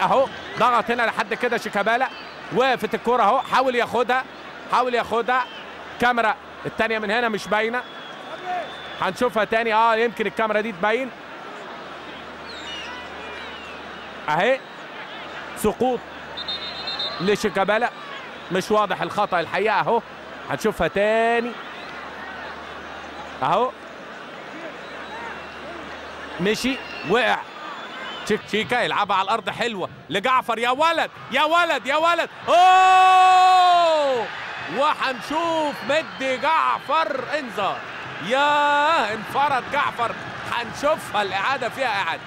اهو ضغط هنا لحد كده شيكابالا، وقفت الكرة اهو، حاول ياخدها كاميرا الثانيه من هنا مش باينه، هنشوفها تاني. يمكن الكاميرا دي تبين اهي، سقوط لشيكابالا مش واضح الخطأ الحقيقه اهو، هنشوفها تاني اهو، مشي وقع شيكا يلعبها على الارض حلوه لجعفر، يا ولد يا ولد يا ولد، اوه وهنشوف مدي جعفر انذار، ياه انفرد جعفر، هنشوفها الاعاده فيها اعاده،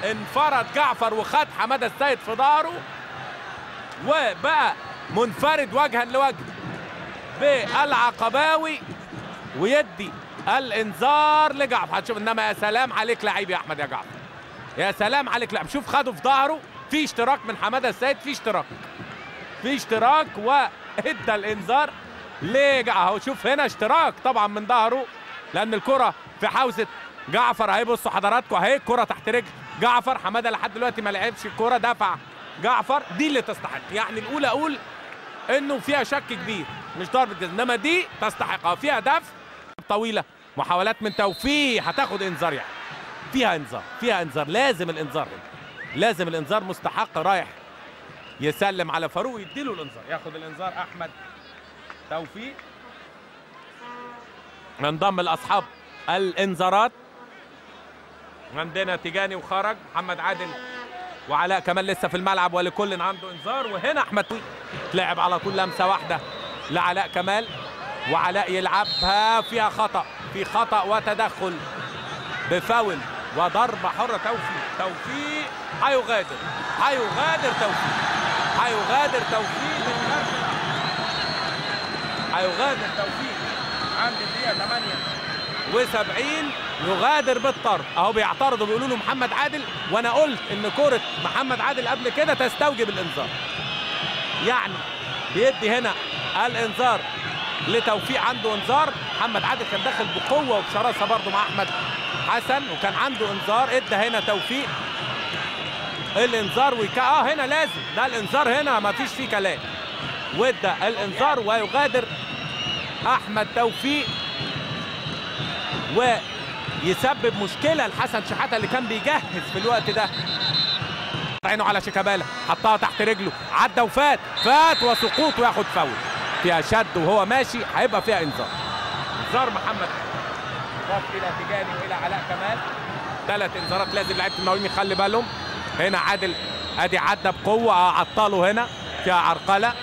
انفرد جعفر وخد حماده السيد في ظهره وبقى منفرد وجها لوجه بالعقباوي ويدي الانذار لجعفر. هتشوف انما يا سلام عليك لعيب يا احمد يا جعفر، يا سلام عليك لعيب، شوف خده في ظهره، في اشتراك من حماده السيد، في اشتراك وادى الانذار اهو، شوف هنا اشتراك طبعا من ظهره لان الكره في حوزه جعفر اهي، بصوا حضراتكم اهي الكره تحت رجل جعفر، حماده لحد دلوقتي ما لعبش الكره، دفع جعفر، دي اللي تستحق، يعني الاولى اقول انه فيها شك كبير مش ضربه جزاء، انما دي تستحقها، فيها دفع طويله، محاولات من توفيق، هتاخد انذار، يعني فيها انذار، لازم الانذار مستحق، رايح يسلم على فاروق يديله الانذار، ياخد الانذار احمد توفيق. انضم لاصحاب الانذارات، عندنا تيجاني وخرج، محمد عادل وعلاء كمان لسه في الملعب، ولكل عنده انذار، وهنا احمد تلعب على طول لمسه واحده لعلاء كمال، وعلاء يلعبها فيها خطأ، في خطأ وتدخل بفاول وضربة حرة، توفيق هيغادر توفيق عند الدقيقة 78 يغادر بالطرد اهو، بيعترضوا بيقولوا له محمد عادل، وانا قلت ان كرة محمد عادل قبل كده تستوجب الانذار، يعني بيدي هنا الانذار لتوفيق، عنده انذار، محمد عادل كان داخل بقوه وبشراسه برضه مع احمد حسن وكان عنده انذار، ادى هنا توفيق الانذار هنا لازم ده الانذار، هنا ما فيش فيه كلام، وادى الانذار ويغادر احمد توفيق ويسبب مشكله لحسن شحاته اللي كان بيجهز في الوقت ده، عينه على شيكابالا، حطها تحت رجله، عدى وفات وسقوط وياخد فاول، فيها شد وهو ماشي، هيبقى فيها انذار محمد، اضاف الى تيجاني والى علاء كمال، 3 انذارات لازم لعيبه المقاولين يخلي بالهم. هنا عادل ادي عدى بقوه، عطله هنا فيها عرقله،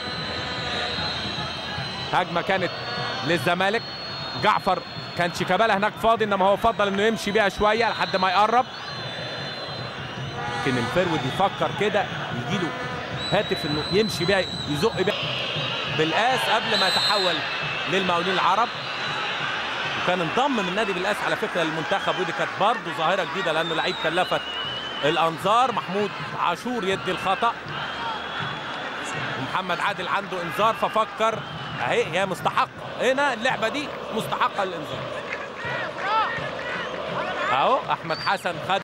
هجمه كانت للزمالك، جعفر كان شيكابالا هناك فاضي، انما هو فضل انه يمشي بيها شويه لحد ما يقرب، لكن الفرود يفكر كده يجي له هاتف انه يمشي بيها يزق بيها بالقاس قبل ما يتحول للمقاولين العرب، وكان انضم من نادي بالقاس على فكره للمنتخب، ودي كانت برضه ظاهره جديده لانه لعيب كلفت الانظار. محمود عاشور يدي الخطا، ومحمد عادل عنده انذار، ففكر اهي هي مستحقه، هنا اللعبه دي مستحقه للانذار اهو، احمد حسن خد